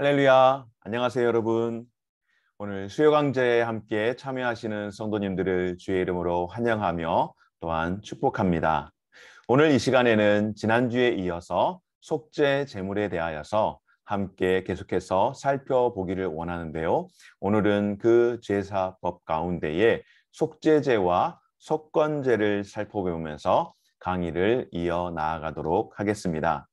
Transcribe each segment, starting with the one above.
할렐루야. 안녕하세요, 여러분. 오늘 수요강제에 함께 참여하시는 성도님들을 주의 이름으로 환영하며 또한 축복합니다. 오늘 이 시간에는 지난주에 이어서 속죄 제물에 대하여서 함께 계속해서 살펴보기를 원하는데요. 오늘은 그 제사법 가운데에 속죄제와 속건제를 살펴보면서 강의를 이어 나아가도록 하겠습니다.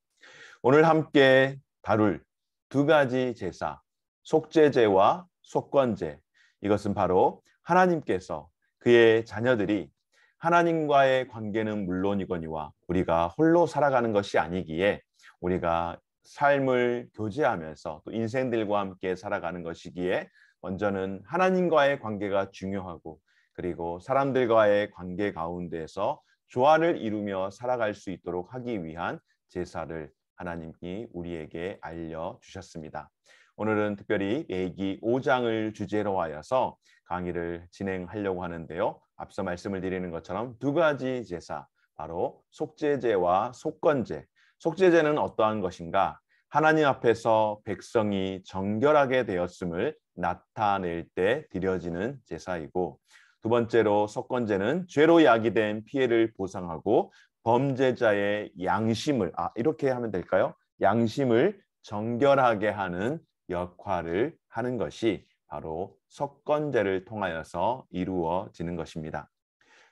오늘 함께 다룰 두 가지 제사, 속죄제와 속건제, 이것은 바로 하나님께서 그의 자녀들이 하나님과의 관계는 물론이거니와 우리가 홀로 살아가는 것이 아니기에 우리가 삶을 교제하면서 또 인생들과 함께 살아가는 것이기에 먼저는 하나님과의 관계가 중요하고, 그리고 사람들과의 관계 가운데서 조화를 이루며 살아갈 수 있도록 하기 위한 제사를 하나님이 우리에게 알려주셨습니다. 오늘은 특별히 레위기 5장을 주제로 하여서 강의를 진행하려고 하는데요. 앞서 말씀을 드리는 것처럼 두 가지 제사, 바로 속죄제와 속건제. 속죄제는 어떠한 것인가? 하나님 앞에서 백성이 정결하게 되었음을 나타낼 때 드려지는 제사이고, 두 번째로 속건제는 죄로 야기된 피해를 보상하고 범죄자의 양심을, 이렇게 하면 될까요? 양심을 정결하게 하는 역할을 하는 것이 바로 속건제를 통하여서 이루어지는 것입니다.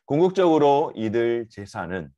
궁극적으로 이들 제사는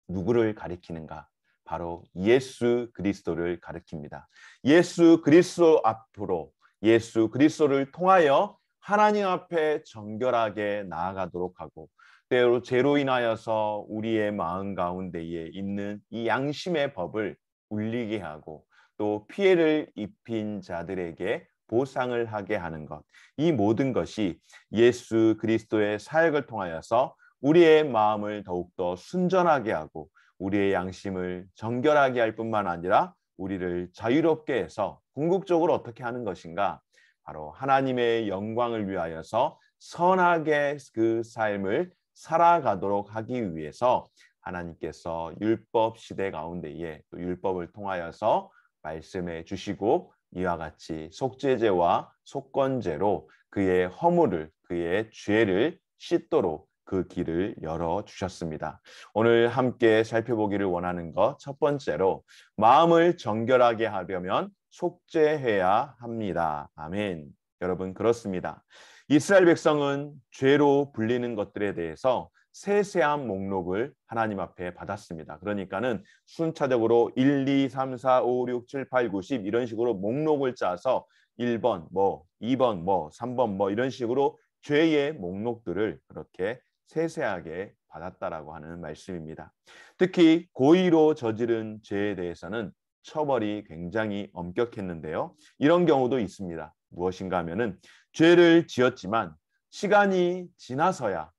누구를 가리키는가? 바로 예수 그리스도를 가리킵니다. 예수 그리스도 앞으로, 예수 그리스도를 통하여 하나님 앞에 정결하게 나아가도록 하고, 때로 죄로 인하여서 우리의 마음 가운데에 있는 이 양심의 법을 울리게 하고, 또 피해를 입힌 자들에게 보상을 하게 하는 것, 이 모든 것이 예수 그리스도의 사역을 통하여서 우리의 마음을 더욱더 순전하게 하고 우리의 양심을 정결하게 할 뿐만 아니라 우리를 자유롭게 해서 궁극적으로 어떻게 하는 것인가? 바로 하나님의 영광을 위하여서 선하게 그 삶을 살아가도록 하기 위해서 하나님께서 율법 시대 가운데에 또 율법을 통하여서 말씀해 주시고, 이와 같이 속죄제와 속건제로 그의 허물을, 그의 죄를 씻도록 그 길을 열어주셨습니다. 오늘 함께 살펴보기를 원하는 것, 첫 번째로 마음을 정결하게 하려면 속죄해야 합니다. 아멘. 여러분, 그렇습니다. 이스라엘 백성은 죄로 불리는 것들에 대해서 세세한 목록을 하나님 앞에 받았습니다. 그러니까는 순차적으로 1, 2, 3, 4, 5, 6, 7, 8, 9, 10 이런 식으로 목록을 짜서 1번 뭐, 2번 뭐, 3번 뭐 이런 식으로 죄의 목록들을 그렇게 세세하게 받았다라고 하는 말씀입니다. 특히 고의로 저지른 죄에 대해서는 처벌이 굉장히 엄격했는데요. 이런 경우도 있습니다. 무엇인가 하면은 죄를 지었지만 시간이 지나서야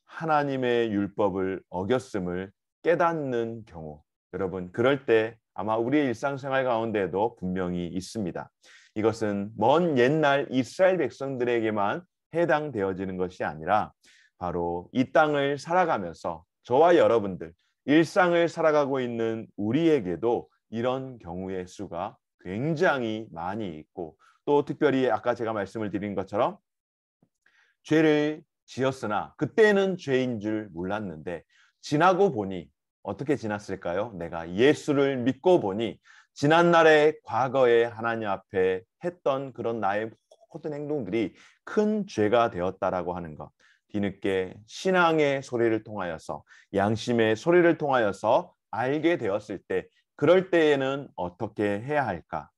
하나님의 율법을 어겼음을 깨닫는 경우, 여러분, 그럴 때 아마 우리의 일상생활 가운데도 분명히 있습니다. 이것은 먼 옛날 이스라엘 백성들에게만 해당되어지는 것이 아니라 바로 이 땅을 살아가면서 저와 여러분들, 일상을 살아가고 있는 우리에게도 이런 경우의 수가 굉장히 많이 있고, 또 특별히 아까 제가 말씀을 드린 것처럼 죄를 지었으나 그때는 죄인 줄 몰랐는데 지나고 보니 어떻게 지났을까요? 내가 예수를 믿고 보니 지난날의 과거에 하나님 앞에 했던 그런 나의 모든 행동들이 큰 죄가 되었다라고 하는 것. 뒤늦게 신앙의 소리를 통하여서, 양심의 소리를 통하여서 알게 되었을 때, 그럴 때에는 어떻게 해야 할까?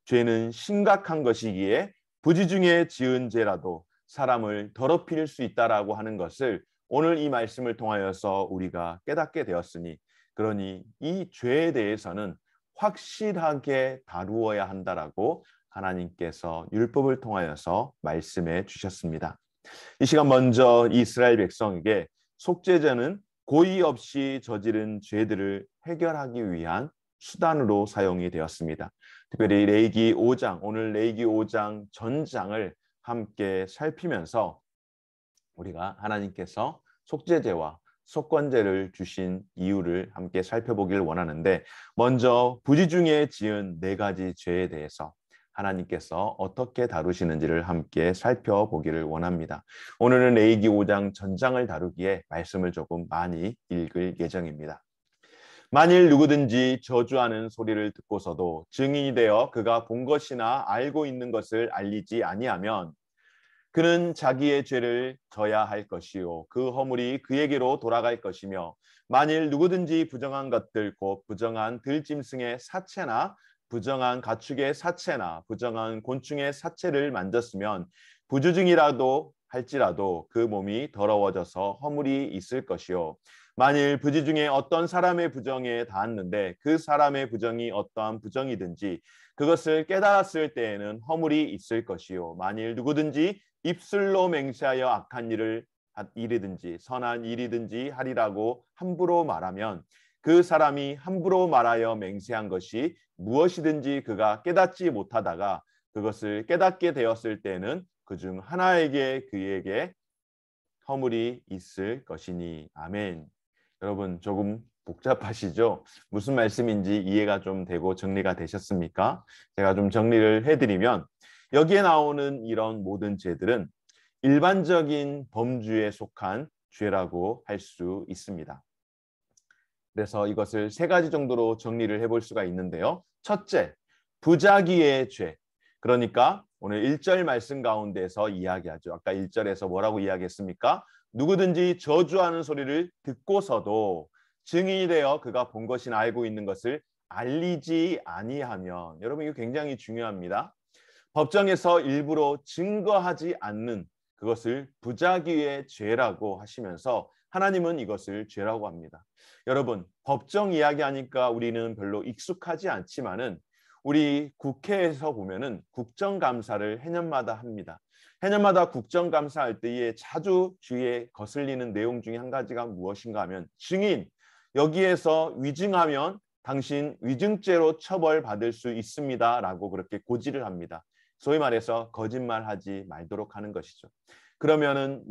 죄는 심각한 것이기에 부지 중에 지은 죄라도 사람을 더럽힐 수 있다라고 하는 것을 오늘 이 말씀을 통하여서 우리가 깨닫게 되었으니, 그러니 이 죄에 대해서는 확실하게 다루어야 한다라고 하나님께서 율법을 통하여서 말씀해 주셨습니다. 이 시간 먼저 이스라엘 백성에게 속죄제는 고의 없이 저지른 죄들을 해결하기 위한 수단으로 사용이 되었습니다. 특별히 레위기 5장, 오늘 레위기 5장 전장을 함께 살피면서 우리가 하나님께서 속죄제와 속건제를 주신 이유를 함께 살펴보기를 원하는데, 먼저 부지 중에 지은 네 가지 죄에 대해서 하나님께서 어떻게 다루시는지를 함께 살펴보기를 원합니다. 오늘은 레위기 5장 전장을 다루기에 말씀을 조금 많이 읽을 예정입니다. 만일 누구든지 저주하는 소리를 듣고서도 증인이 되어 그가 본 것이나 알고 있는 것을 알리지 아니하면 그는 자기의 죄를 져야 할 것이요 그 허물이 그에게로 돌아갈 것이며 만일 누구든지 부정한 것들 곧 부정한 들짐승의 사체나 부정한 가축의 사체나 부정한 곤충의 사체를 만졌으면 부주증이라도 할지라도 그 몸이 더러워져서 허물이 있을 것이요 만일 부지 중에 어떤 사람의 부정에 닿았는데 그 사람의 부정이 어떠한 부정이든지 그것을 깨달았을 때에는 허물이 있을 것이요 만일 누구든지 입술로 맹세하여 악한 일이든지 선한 일이든지 하리라고 함부로 말하면 그 사람이 함부로 말하여 맹세한 것이 무엇이든지 그가 깨닫지 못하다가 그것을 깨닫게 되었을 때는 그중 하나에게 그에게 허물이 있을 것이니. 아멘. 여러분 조금 복잡하시죠? 무슨 말씀인지 이해가 좀 되고 정리가 되셨습니까? 제가 좀 정리를 해드리면 여기에 나오는 이런 모든 죄들은 일반적인 범주에 속한 죄라고 할 수 있습니다. 그래서 이것을 세 가지 정도로 정리를 해볼 수가 있는데요. 첫째, 부자기의 죄. 그러니까 오늘 1절 말씀 가운데서 이야기하죠. 아까 1절에서 뭐라고 이야기했습니까? 누구든지 저주하는 소리를 듣고서도 증인이 되어 그가 본 것이나 알고 있는 것을 알리지 아니하면, 여러분 이거 굉장히 중요합니다. 법정에서 일부러 증거하지 않는 그것을 부자기의 죄라고 하시면서 하나님은 이것을 죄라고 합니다. 여러분, 법정 이야기하니까 우리는 별로 익숙하지 않지만은 우리 국회에서 보면은 국정감사를 해년마다 합니다. 해년마다 국정감사할 때에 자주 주위에 거슬리는 내용 중에 한 가지가 무엇인가 하면 증인, 여기에서 위증하면 당신 위증죄로 처벌받을 수 있습니다라고 그렇게 고지를 합니다. 소위 말해서 거짓말하지 말도록 하는 것이죠. 그러면은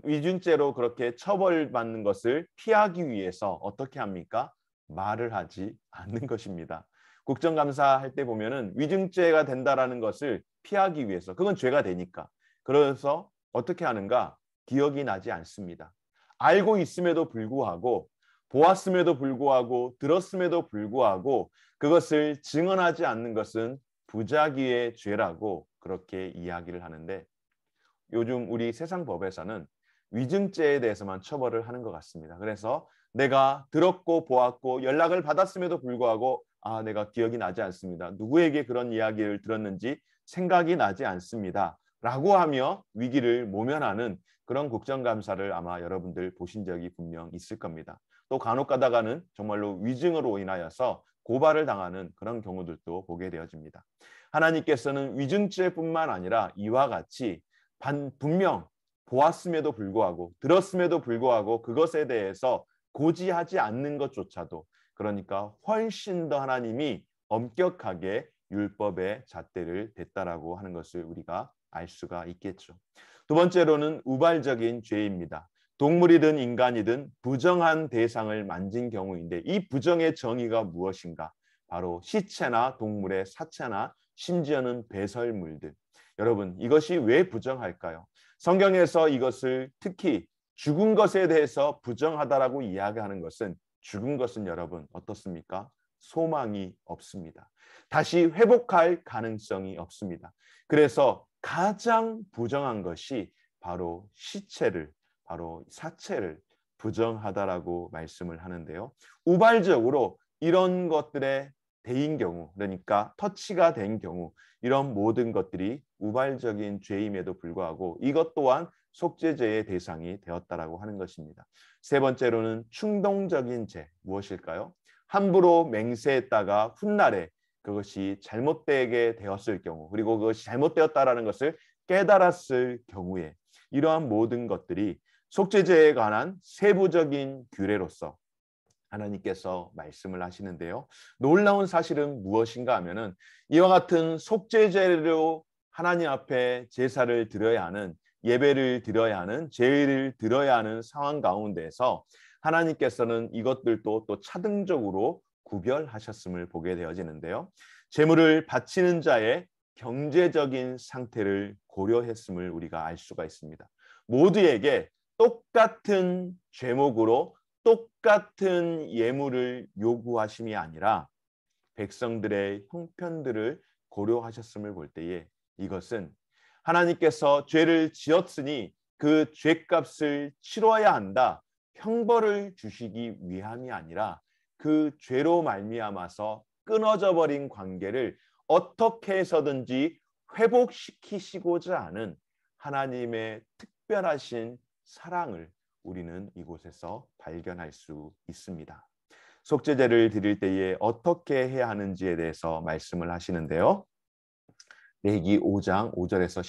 위증죄로 그렇게 처벌받는 것을 피하기 위해서 어떻게 합니까? 말을 하지 않는 것입니다. 국정감사할 때 보면은 위증죄가 된다라는 것을 피하기 위해서, 그건 죄가 되니까. 그래서 어떻게 하는가? 기억이 나지 않습니다. 알고 있음에도 불구하고, 보았음에도 불구하고, 들었음에도 불구하고 그것을 증언하지 않는 것은 부자기의 죄라고 그렇게 이야기를 하는데, 요즘 우리 세상 법에서는 위증죄에 대해서만 처벌을 하는 것 같습니다. 그래서 내가 들었고 보았고 연락을 받았음에도 불구하고 내가 기억이 나지 않습니다. 누구에게 그런 이야기를 들었는지 생각이 나지 않습니다. 라고 하며 위기를 모면하는 그런 국정감사를 아마 여러분들 보신 적이 분명 있을 겁니다. 또 간혹 가다가는 정말로 위증으로 인하여서 고발을 당하는 그런 경우들도 보게 되어집니다. 하나님께서는 위증죄뿐만 아니라 이와 같이 분명 보았음에도 불구하고 들었음에도 불구하고 그것에 대해서 고지하지 않는 것조차도, 그러니까 훨씬 더 하나님이 엄격하게 율법의 잣대를 댔다라고 하는 것을 우리가 알 수가 있겠죠. 두 번째로는 우발적인 죄입니다. 동물이든 인간이든 부정한 대상을 만진 경우인데 이 부정의 정의가 무엇인가? 바로 시체나 동물의 사체나 심지어는 배설물들. 여러분, 이것이 왜 부정할까요? 성경에서 이것을 특히 죽은 것에 대해서 부정하다라고 이야기하는 것은, 죽은 것은 여러분 어떻습니까? 소망이 없습니다. 다시 회복할 가능성이 없습니다. 그래서 가장 부정한 것이 바로 시체를, 바로 사체를 부정하다라고 말씀을 하는데요. 우발적으로 이런 것들에 대인 경우, 그러니까 터치가 된 경우, 이런 모든 것들이 우발적인 죄임에도 불구하고 이것 또한 속죄죄의 대상이 되었다라고 하는 것입니다. 세 번째로는 충동적인 죄, 무엇일까요? 함부로 맹세했다가 훗날에 그것이 잘못되게 되었을 경우, 그리고 그것이 잘못되었다라는 것을 깨달았을 경우에 이러한 모든 것들이 속죄죄에 관한 세부적인 규례로서 하나님께서 말씀을 하시는데요. 놀라운 사실은 무엇인가 하면은 이와 같은 속죄제로 하나님 앞에 제사를 드려야 하는, 예배를 드려야 하는, 제의를 드려야 하는 상황 가운데서 하나님께서는 이것들도 또 차등적으로 구별하셨음을 보게 되어지는데요. 제물을 바치는 자의 경제적인 상태를 고려했음을 우리가 알 수가 있습니다. 모두에게 똑같은 제목으로 똑같은 예물을 요구하심이 아니라 백성들의 형편들을 고려하셨음을 볼 때에 이것은 하나님께서 죄를 지었으니 그 죄값을 치러야 한다, 형벌을 주시기 위함이 아니라 그 죄로 말미암아서 끊어져 버린 관계를 어떻게 해서든지 회복시키시고자 하는 하나님의 특별하신 사랑을 우리는 이곳에서 발견할 수 있습니다. 속죄제를 드릴 때에 어떻게 해야 하는지에 대해서 말씀을 하시는데요. 레위기 5장 5절에서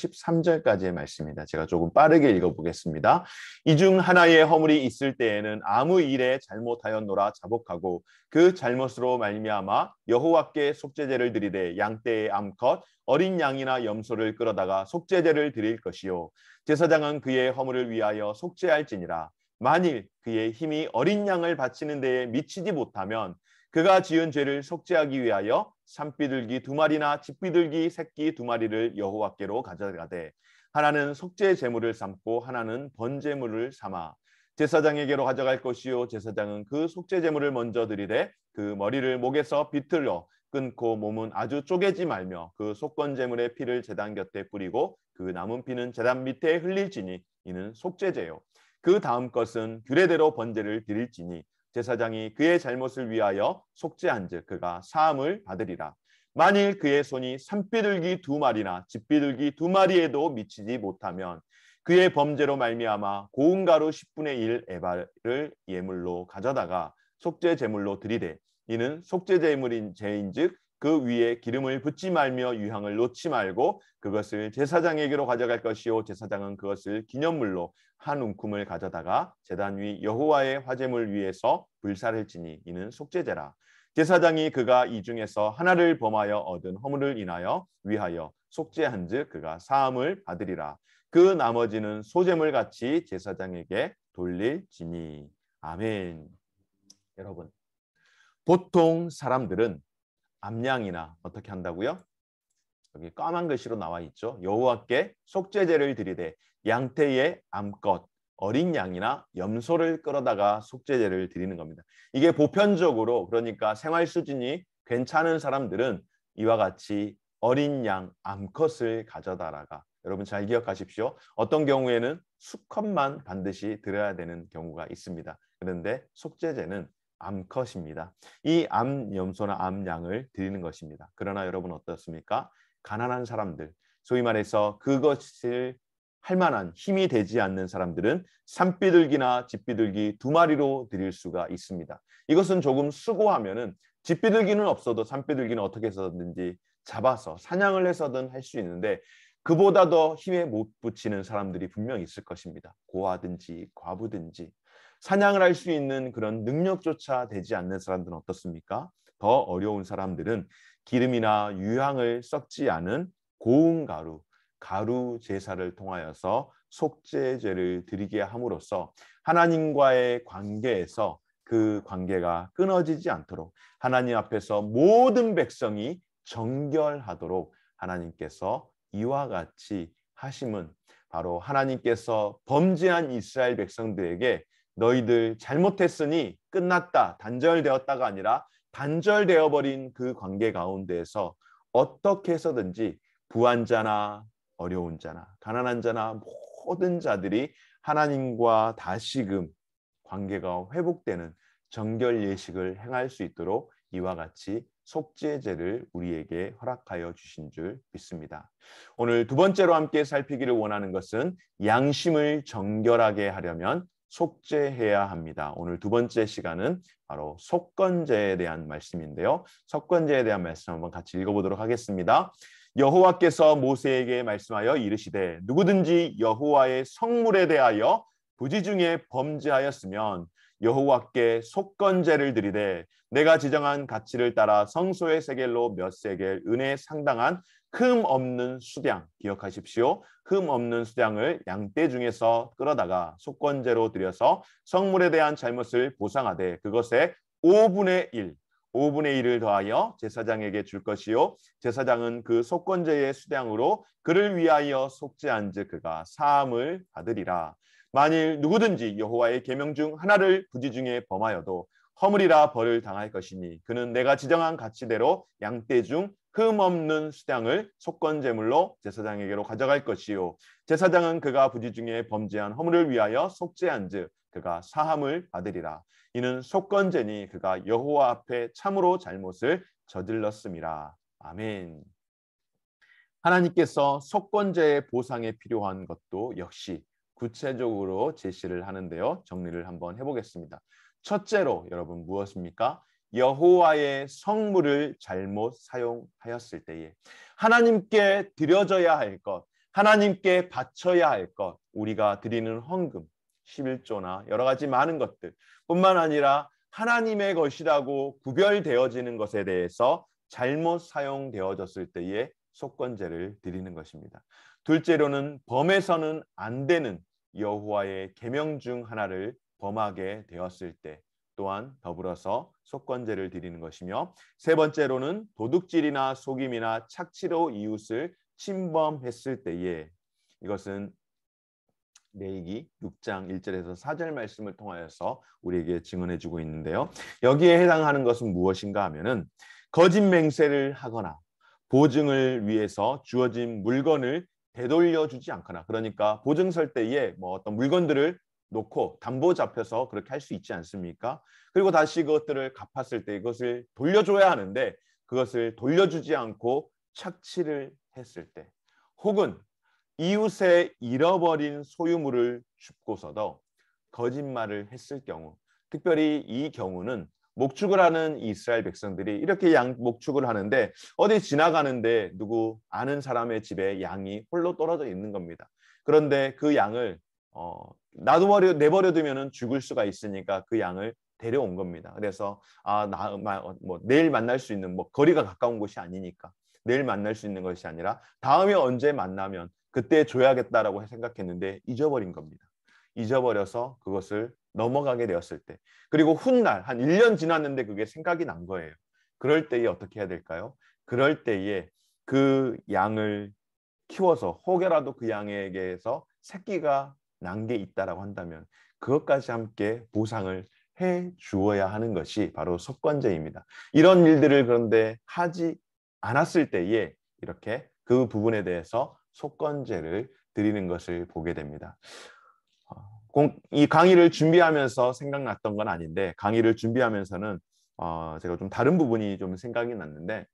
13절까지의 말씀입니다. 제가 조금 빠르게 읽어보겠습니다. 이 중 하나의 허물이 있을 때에는 아무 일에 잘못하였노라 자복하고 그 잘못으로 말미암아 여호와께 속죄제를 드리되 양떼의 암컷 어린 양이나 염소를 끌어다가 속죄제를 드릴 것이요 제사장은 그의 허물을 위하여 속죄할지니라. 만일 그의 힘이 어린 양을 바치는 데에 미치지 못하면 그가 지은 죄를 속죄하기 위하여 산비둘기 2마리나 집비둘기 새끼 2마리를 여호와께로 가져가되 하나는 속죄 제물을 삼고 하나는 번제물을 삼아 제사장에게로 가져갈 것이요 제사장은 그 속죄 제물을 먼저 드리되 그 머리를 목에서 비틀어 끊고 몸은 아주 쪼개지 말며 그 속건 제물의 피를 제단 곁에 뿌리고 그 남은 피는 제단 밑에 흘릴지니 이는 속죄제요. 그 다음 것은 규례대로 번제를 드릴지니 제사장이 그의 잘못을 위하여 속죄한즉 그가 사함을 받으리라. 만일 그의 손이 산비둘기 2마리나 집비둘기 2마리에도 미치지 못하면 그의 범죄로 말미암아 고운 가루 10분의 1 에바를 예물로 가져다가 속죄 제물로 드리되 이는 속죄 제물인 죄인즉 그 위에 기름을 붓지 말며 유향을 놓지 말고 그것을 제사장에게로 가져갈 것이요 제사장은 그것을 기념물로 한 움큼을 가져다가 제단 위 여호와의 화제물 위에서 불사를지니 이는 속죄제라. 제사장이 그가 이 중에서 하나를 범하여 얻은 허물을 인하여 위하여 속죄한즉 그가 사함을 받으리라. 그 나머지는 소제물 같이 제사장에게 돌릴지니. 아멘. 여러분, 보통 사람들은 암양이나 어떻게 한다고요? 여기 까만 글씨로 나와 있죠. 여호와께 속죄제를 드리되 양떼의 암컷 어린 양이나 염소를 끌어다가 속죄제를 드리는 겁니다. 이게 보편적으로 그러니까 생활 수준이 괜찮은 사람들은 이와 같이 어린 양 암컷을 가져다라가 여러분 잘 기억하십시오. 어떤 경우에는 수컷만 반드시 드려야 되는 경우가 있습니다. 그런데 속죄제는 암컷입니다. 이 암염소나 암양을 드리는 것입니다. 그러나 여러분 어떻습니까? 가난한 사람들, 소위 말해서 그것을 할 만한 힘이 되지 않는 사람들은 산비둘기나 집비둘기 2마리로 드릴 수가 있습니다. 이것은 조금 수고하면은 집비둘기는 없어도 산비둘기는 어떻게 해서든지 잡아서 사냥을 해서든 할 수 있는데 그보다 더 힘에 못 붙이는 사람들이 분명히 있을 것입니다. 고아든지 과부든지 사냥을 할 수 있는 그런 능력조차 되지 않는 사람들은 어떻습니까? 더 어려운 사람들은 기름이나 유향을 썩지 않은 고운 가루 제사를 통하여서 속죄제를 드리게 함으로써 하나님과의 관계에서 그 관계가 끊어지지 않도록 하나님 앞에서 모든 백성이 정결하도록 하나님께서 이와 같이 하심은 바로 하나님께서 범죄한 이스라엘 백성들에게 너희들 잘못했으니 끝났다, 단절되었다가 아니라 단절되어 버린 그 관계 가운데에서 어떻게 해서든지 부한 자나 어려운 자나 가난한 자나 모든 자들이 하나님과 다시금 관계가 회복되는 정결 예식을 행할 수 있도록 이와 같이 속죄제를 우리에게 허락하여 주신 줄 믿습니다. 오늘 두 번째로 함께 살피기를 원하는 것은 양심을 정결하게 하려면 속죄해야 합니다. 오늘 두 번째 시간은 바로 속건제에 대한 말씀인데요. 속건제에 대한 말씀 한번 같이 읽어보도록 하겠습니다. 여호와께서 모세에게 말씀하여 이르시되 누구든지 여호와의 성물에 대하여 부지 중에 범죄하였으면 여호와께 속건제를 드리되 내가 지정한 가치를 따라 성소의 세겔로 몇 세겔 은에 상당한 흠 없는 수량, 기억하십시오. 흠 없는 수량을 양떼 중에서 끌어다가 속건제로 드려서 성물에 대한 잘못을 보상하되 그것의 5분의 1, 5분의 1을 더하여 제사장에게 줄 것이요 제사장은 그 속건제의 수량으로 그를 위하여 속죄한즉 그가 사함을 받으리라. 만일 누구든지 여호와의 계명 중 하나를 부지 중에 범하여도 허물이라 벌을 당할 것이니 그는 내가 지정한 가치대로 양떼 중 흠 없는 수량을 속건제물로 제사장에게로 가져갈 것이요 제사장은 그가 부지 중에 범죄한 허물을 위하여 속죄한즉 그가 사함을 받으리라. 이는 속건제니 그가 여호와 앞에 참으로 잘못을 저질렀음이라. 아멘. 하나님께서 속건제의 보상에 필요한 것도 역시 구체적으로 제시를 하는데요. 정리를 한번 해보겠습니다. 첫째로 여러분 무엇입니까? 여호와의 성물을 잘못 사용하였을 때에 하나님께 드려져야 할 것, 하나님께 바쳐야 할 것, 우리가 드리는 헌금, 11조나 여러 가지 많은 것들 뿐만 아니라 하나님의 것이라고 구별되어지는 것에 대해서 잘못 사용되어졌을 때에 속건제를 드리는 것입니다. 둘째로는 범해서는 안 되는 여호와의 계명 중 하나를 범하게 되었을 때 또한 더불어서 속건제를 드리는 것이며 세 번째로는 도둑질이나 속임이나 착취로 이웃을 침범했을 때에 이것은 레위기 6장 1절에서 4절 말씀을 통하여서 우리에게 증언해주고 있는데요. 여기에 해당하는 것은 무엇인가 하면은 거짓 맹세를 하거나 보증을 위해서 주어진 물건을 되돌려 주지 않거나 그러니까 보증 설 때에 뭐 어떤 물건들을 놓고 담보 잡혀서 그렇게 할 수 있지 않습니까? 그리고 다시 그것들을 갚았을 때 이것을 돌려줘야 하는데 그것을 돌려주지 않고 착취를 했을 때 혹은 이웃의 잃어버린 소유물을 줍고서도 거짓말을 했을 경우 특별히 이 경우는 목축을 하는 이스라엘 백성들이 이렇게 목축을 하는데 어디 지나가는데 누구 아는 사람의 집에 양이 홀로 떨어져 있는 겁니다. 그런데 그 양을 내버려 두면은 죽을 수가 있으니까 그 양을 데려온 겁니다. 그래서 내일 만날 수 있는 뭐 거리가 가까운 곳이 아니니까 내일 만날 수 있는 것이 아니라 다음에 언제 만나면 그때 줘야겠다라고 생각했는데 잊어버린 겁니다. 잊어버려서 그것을 넘어가게 되었을 때 그리고 훗날 한 1년 지났는데 그게 생각이 난 거예요. 그럴 때에 어떻게 해야 될까요? 그럴 때에 그 양을 키워서 혹여라도 그 양에게서 새끼가 난 게 있다라고 한다면 그것까지 함께 보상을 해 주어야 하는 것이 바로 속건제입니다. 이런 일들을 그런데 하지 않았을 때에 이렇게 그 부분에 대해서 속건제를 드리는 것을 보게 됩니다. 이 강의를 준비하면서 생각났던 건 아닌데 강의를 준비하면서는 제가 좀 다른 부분이 좀 생각이 났는데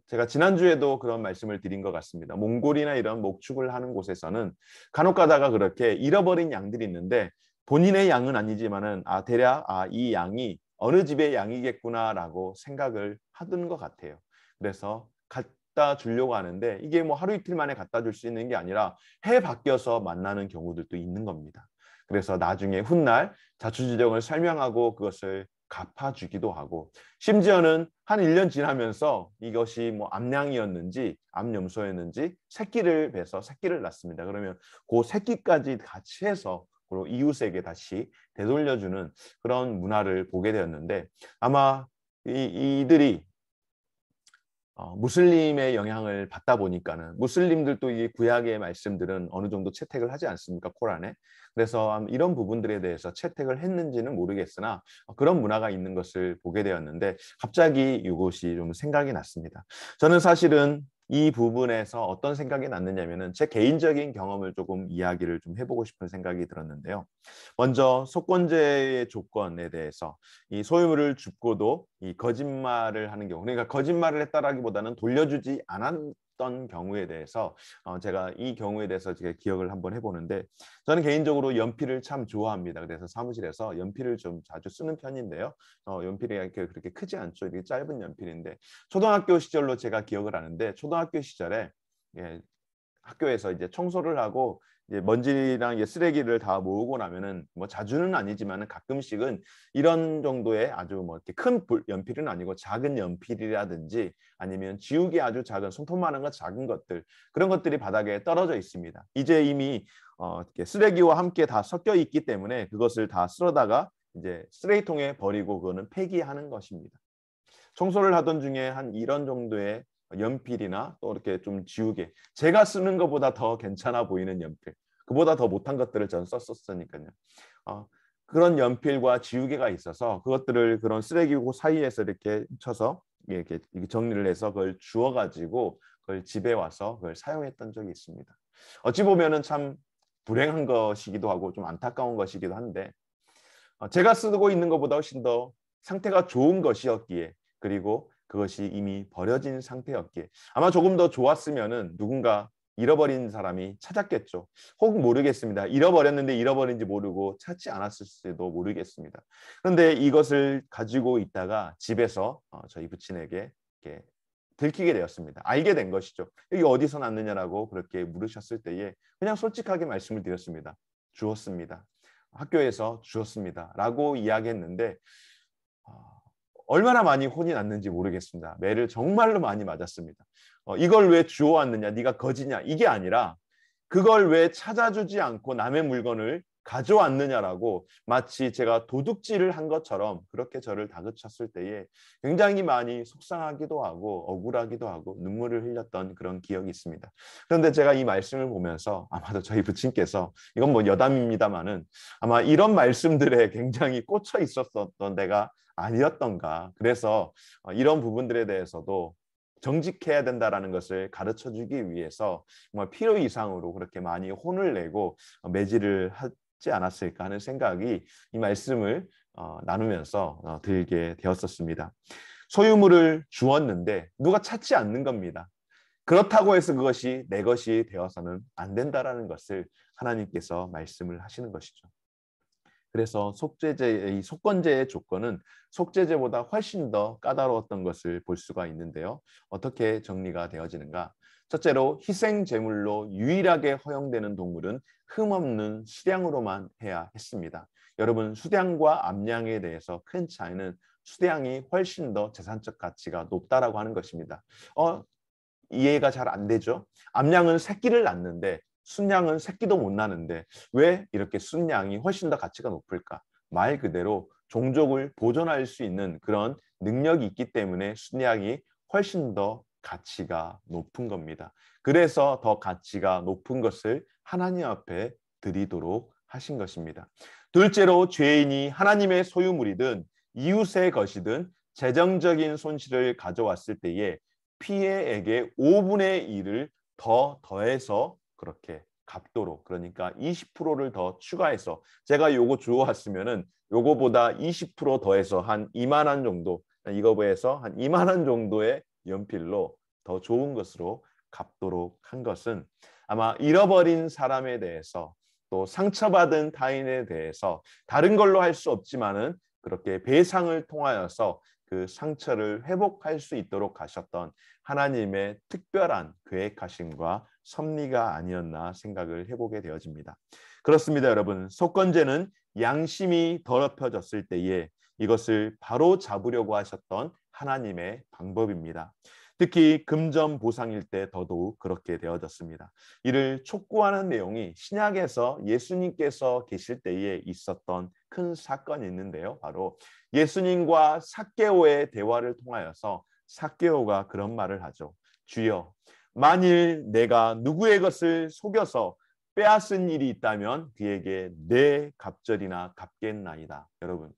제가 지난주에도 그런 말씀을 드린 것 같습니다. 몽골이나 이런 목축을 하는 곳에서는 간혹 가다가 그렇게 잃어버린 양들이 있는데 본인의 양은 아니지만은 대략 이 양이 어느 집의 양이겠구나라고 생각을 하던 것 같아요. 그래서 갖다 주려고 하는데 이게 뭐 하루 이틀 만에 갖다 줄 수 있는 게 아니라 해 바뀌어서 만나는 경우들도 있는 겁니다. 그래서 나중에 훗날 자초지종을 설명하고 그것을 갚아주기도 하고 심지어는 한 1년 지나면서 이것이 뭐 암양이었는지 암염소였는지 새끼를 베서 새끼를 낳습니다. 그러면 그 새끼까지 같이 해서 그리고 이웃에게 다시 되돌려주는 그런 문화를 보게 되었는데 아마 이들이 무슬림의 영향을 받다 보니까는 무슬림들도 이 구약의 말씀들은 어느 정도 채택을 하지 않습니까? 코란에. 그래서 이런 부분들에 대해서 채택을 했는지는 모르겠으나 그런 문화가 있는 것을 보게 되었는데 갑자기 이것이 좀 생각이 났습니다. 저는 사실은 이 부분에서 어떤 생각이 났느냐면은 제 개인적인 경험을 조금 이야기를 좀 해보고 싶은 생각이 들었는데요. 먼저 속건제의 조건에 대해서 이 소유물을 줍고도 이 거짓말을 하는 경우 그러니까 거짓말을 했다라기보다는 돌려주지 않았던 경우에 대해서 제가 이 경우에 대해서 제가 기억을 한번 해보는데 저는 개인적으로 연필을 참 좋아합니다. 그래서 사무실에서 연필을 좀 자주 쓰는 편인데요. 연필이 그렇게 크지 않죠. 이렇게 짧은 연필인데 초등학교 시절로 제가 기억을 하는데 초등학교 시절에 학교에서 이제 청소를 하고 이제 먼지랑 이제 쓰레기를 다 모으고 나면은 뭐 자주는 아니지만은 가끔씩은 이런 정도의 아주 뭐 이렇게 큰 연필은 아니고 작은 연필이라든지 아니면 지우개 아주 작은 손톱만한 것 작은 것들 그런 것들이 바닥에 떨어져 있습니다. 이제 이미 이렇게 쓰레기와 함께 다 섞여 있기 때문에 그것을 다 쓸어다가 이제 쓰레기통에 버리고 그거는 폐기하는 것입니다. 청소를 하던 중에 한 이런 정도의 연필이나 또 이렇게 좀 지우개, 제가 쓰는 것보다 더 괜찮아 보이는 연필, 그보다 더 못한 것들을 전 썼었으니까요. 그런 연필과 지우개가 있어서 그것들을 그런 쓰레기고 사이에서 이렇게 쳐서 이렇게 정리를 해서 그걸 주워가지고 그걸 집에 와서 그걸 사용했던 적이 있습니다. 어찌 보면은 참 불행한 것이기도 하고 좀 안타까운 것이기도 한데, 제가 쓰고 있는 것보다 훨씬 더 상태가 좋은 것이었기에, 그리고 그것이 이미 버려진 상태였기에 아마 조금 더 좋았으면은 누군가 잃어버린 사람이 찾았겠죠. 혹 모르겠습니다. 잃어버렸는데 잃어버린지 모르고 찾지 않았을지도 모르겠습니다. 그런데 이것을 가지고 있다가 집에서 저희 부친에게 이렇게 들키게 되었습니다. 알게 된 것이죠. 여기 어디서 났느냐라고 그렇게 물으셨을 때에 그냥 솔직하게 말씀을 드렸습니다. 주었습니다. 학교에서 주었습니다. 라고 이야기했는데 얼마나 많이 혼이 났는지 모르겠습니다. 매를 정말로 많이 맞았습니다. 이걸 왜 주워왔느냐, 네가 거지냐, 이게 아니라 그걸 왜 찾아주지 않고 남의 물건을 가져왔느냐라고 마치 제가 도둑질을 한 것처럼 그렇게 저를 다그쳤을 때에 굉장히 많이 속상하기도 하고 억울하기도 하고 눈물을 흘렸던 그런 기억이 있습니다. 그런데 제가 이 말씀을 보면서 아마도 저희 부친께서, 이건 뭐 여담입니다마는 아마 이런 말씀들에 굉장히 꽂혀 있었던 내가 아니었던가. 그래서 이런 부분들에 대해서도 정직해야 된다라는 것을 가르쳐 주기 위해서 정말 필요 이상으로 그렇게 많이 혼을 내고 매질을 하지 않았을까 하는 생각이 이 말씀을 나누면서 들게 되었었습니다. 소유물을 주었는데 누가 찾지 않는 겁니다. 그렇다고 해서 그것이 내 것이 되어서는 안 된다라는 것을 하나님께서 말씀을 하시는 것이죠. 그래서 이 속건제의 조건은 속죄제보다 훨씬 더 까다로웠던 것을 볼 수가 있는데요. 어떻게 정리가 되어지는가? 첫째로 희생 제물로 유일하게 허용되는 동물은 흠없는 수량으로만 해야 했습니다. 여러분, 수량과 암량에 대해서 큰 차이는 수량이 훨씬 더 재산적 가치가 높다라고 하는 것입니다. 이해가 잘 안 되죠? 암양은 새끼를 낳는데 순양은 새끼도 못 낳는데 왜 이렇게 순양이 훨씬 더 가치가 높을까? 말 그대로 종족을 보존할 수 있는 그런 능력이 있기 때문에 순양이 훨씬 더 가치가 높은 겁니다. 그래서 더 가치가 높은 것을 하나님 앞에 드리도록 하신 것입니다. 둘째로, 죄인이 하나님의 소유물이든 이웃의 것이든 재정적인 손실을 가져왔을 때에 피해액의 5분의 1을 더 더해서 그렇게 갚도록, 그러니까 20%를 더 추가해서, 제가 요거 주워왔으면은 요거보다 20% 더해서 한 2만 원 정도, 이거에서 한 2만 원 정도의 연필로 더 좋은 것으로 갚도록 한 것은 아마 잃어버린 사람에 대해서 또 상처받은 타인에 대해서 다른 걸로 할 수 없지만은 그렇게 배상을 통하여서 그 상처를 회복할 수 있도록 하셨던 하나님의 특별한 계획하심과 섭리가 아니었나 생각을 해보게 되어집니다. 그렇습니다, 여러분. 속건제는 양심이 더럽혀졌을 때에 이것을 바로 잡으려고 하셨던 하나님의 방법입니다. 특히 금전 보상일 때 더더욱 그렇게 되어졌습니다. 이를 촉구하는 내용이 신약에서 예수님께서 계실 때에 있었던 큰 사건이 있는데요. 바로 예수님과 삭개오의 대화를 통하여서 삭개오가 그런 말을 하죠. 주여, 만일 내가 누구의 것을 속여서 빼앗은 일이 있다면 그에게 내 갑절이나 갚겠나이다. 여러분,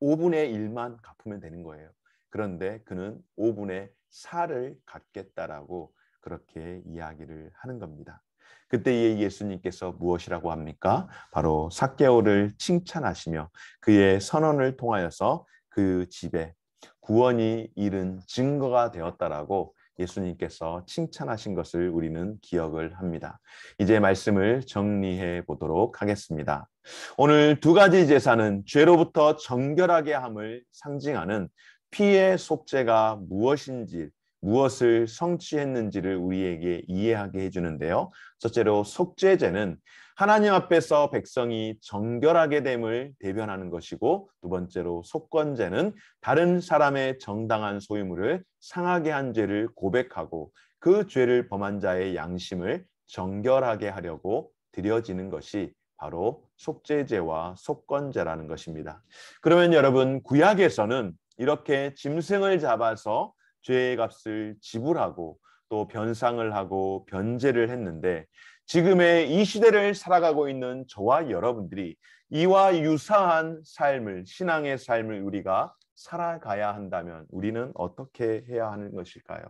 5분의 1만 갚으면 되는 거예요. 그런데 그는 5분의 4를 갚겠다라고 그렇게 이야기를 하는 겁니다. 그때에 예수님께서 무엇이라고 합니까? 바로 삭개오를 칭찬하시며 그의 선언을 통하여서 그 집에 구원이 이른 증거가 되었다라고 예수님께서 칭찬하신 것을 우리는 기억을 합니다. 이제 말씀을 정리해 보도록 하겠습니다. 오늘 두 가지 제사는 죄로부터 정결하게 함을 상징하는 피의 속죄가 무엇인지, 무엇을 성취했는지를 우리에게 이해하게 해주는데요. 첫째로, 속죄제는 하나님 앞에서 백성이 정결하게 됨을 대변하는 것이고, 두 번째로 속건제는 다른 사람의 정당한 소유물을 상하게 한 죄를 고백하고 그 죄를 범한 자의 양심을 정결하게 하려고 드려지는 것이 바로 속죄제와 속건제라는 것입니다. 그러면 여러분, 구약에서는 이렇게 짐승을 잡아서 죄의 값을 지불하고 또 변상을 하고 변제를 했는데, 지금의 이 시대를 살아가고 있는 저와 여러분들이 이와 유사한 삶을, 신앙의 삶을 우리가 살아가야 한다면 우리는 어떻게 해야 하는 것일까요?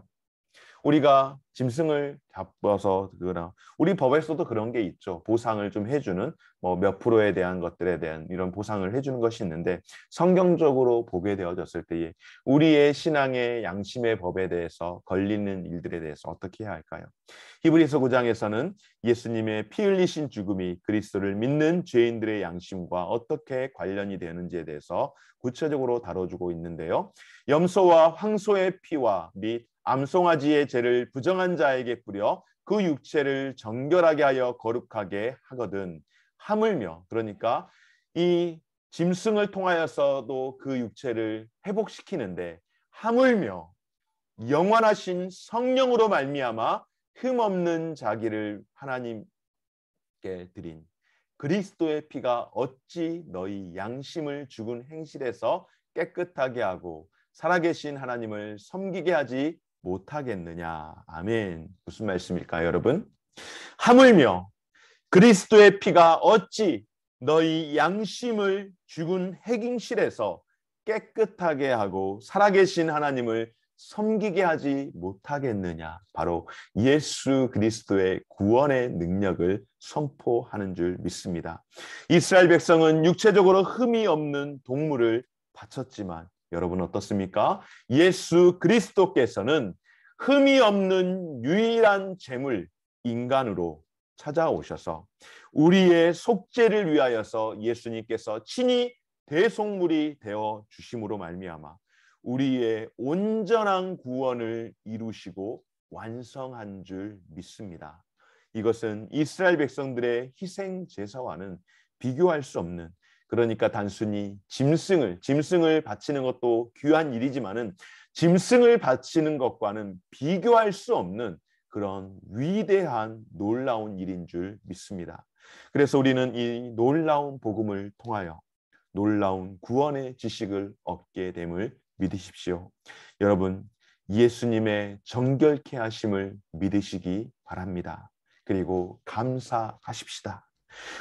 우리가 짐승을 잡아서, 그거나 우리 법에서도 그런 게 있죠. 보상을 좀 해주는, 뭐 몇 프로에 대한 것들에 대한 이런 보상을 해주는 것이 있는데, 성경적으로 보게 되어졌을 때에 우리의 신앙의 양심의 법에 대해서 걸리는 일들에 대해서 어떻게 해야 할까요? 히브리서 9장에서는 예수님의 피 흘리신 죽음이 그리스도를 믿는 죄인들의 양심과 어떻게 관련이 되는지에 대해서 구체적으로 다뤄주고 있는데요. 염소와 황소의 피와 및 암송아지의 죄를 부정한 자에게 뿌려 그 육체를 정결하게 하여 거룩하게 하거든. 하물며, 그러니까 이 짐승을 통하여서도 그 육체를 회복시키는데, 하물며 영원하신 성령으로 말미암아 흠없는 자기를 하나님께 드린 그리스도의 피가 어찌 너희 양심을 죽은 행실에서 깨끗하게 하고 살아계신 하나님을 섬기게 하지 못하겠느냐. 아멘. 무슨 말씀일까요, 여러분? 하물며 그리스도의 피가 어찌 너희 양심을 죽은 행실에서 깨끗하게 하고 살아계신 하나님을 섬기게 하지 못하겠느냐. 바로 예수 그리스도의 구원의 능력을 선포하는 줄 믿습니다. 이스라엘 백성은 육체적으로 흠이 없는 동물을 바쳤지만 여러분 어떻습니까? 예수 그리스도께서는 흠이 없는 유일한 제물 인간으로 찾아오셔서 우리의 속죄를 위하여서 예수님께서 친히 대속물이 되어 주심으로 말미암아 우리의 온전한 구원을 이루시고 완성한 줄 믿습니다. 이것은 이스라엘 백성들의 희생 제사와는 비교할 수 없는, 그러니까 단순히 짐승을 바치는 것도 귀한 일이지만은 짐승을 바치는 것과는 비교할 수 없는 그런 위대한 놀라운 일인 줄 믿습니다. 그래서 우리는 이 놀라운 복음을 통하여 놀라운 구원의 지식을 얻게 됨을 믿으십시오. 여러분, 예수님의 정결케 하심을 믿으시기 바랍니다. 그리고 감사하십시다.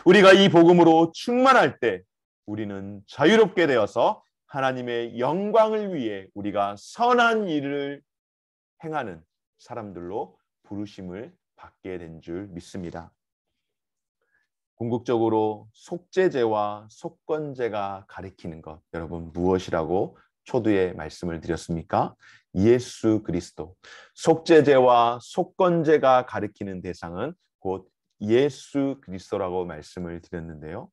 우리가 이 복음으로 충만할 때 우리는 자유롭게 되어서 하나님의 영광을 위해 우리가 선한 일을 행하는 사람들로 부르심을 받게 된 줄 믿습니다. 궁극적으로 속죄제와 속건제가 가리키는 것, 여러분 무엇이라고 초두에 말씀을 드렸습니까? 예수 그리스도. 속죄제와 속건제가 가리키는 대상은 곧 예수 그리스도라고 말씀을 드렸는데요.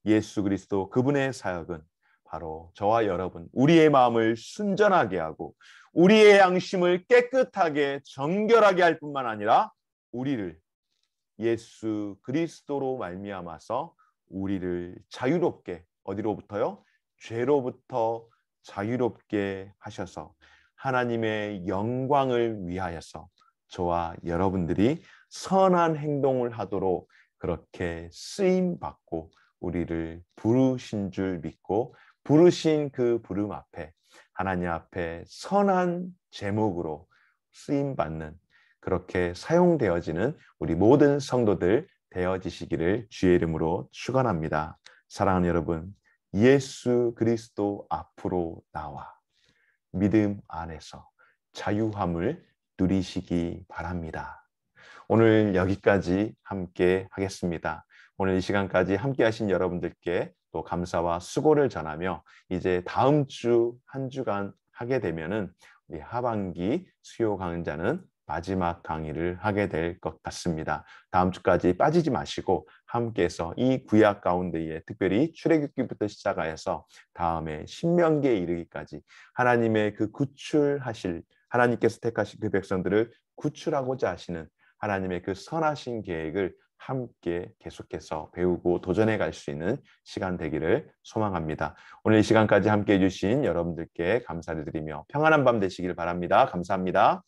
예수 그리스도, 그분의 사역은 바로 저와 여러분, 우리의 마음을 순전하게 하고 우리의 양심을 깨끗하게 정결하게 할 뿐만 아니라 우리를 예수 그리스도로 말미암아서 우리를 자유롭게, 어디로부터요? 죄로부터 자유롭게 하셔서 하나님의 영광을 위하여서 저와 여러분들이 선한 행동을 하도록 그렇게 쓰임받고 우리를 부르신 줄 믿고, 부르신 그 부름 앞에 하나님 앞에 선한 제목으로 쓰임받는, 그렇게 사용되어지는 우리 모든 성도들 되어지시기를 주의 이름으로 축원합니다. 사랑하는 여러분, 예수 그리스도 앞으로 나와 믿음 안에서 자유함을 누리시기 바랍니다. 오늘 여기까지 함께 하겠습니다. 오늘 이 시간까지 함께 하신 여러분들께 또 감사와 수고를 전하며, 이제 다음 주 한 주간 하게 되면은 우리 하반기 수요 강좌는 마지막 강의를 하게 될 것 같습니다. 다음 주까지 빠지지 마시고 함께해서 이 구약 가운데에 특별히 출애굽기부터 시작하여서 다음에 신명기에 이르기까지 하나님의 그 구출하실, 하나님께서 택하신 그 백성들을 구출하고자 하시는 하나님의 그 선하신 계획을 함께 계속해서 배우고 도전해 갈 수 있는 시간 되기를 소망합니다. 오늘 이 시간까지 함께 해주신 여러분들께 감사를 드리며 평안한 밤 되시길 바랍니다. 감사합니다.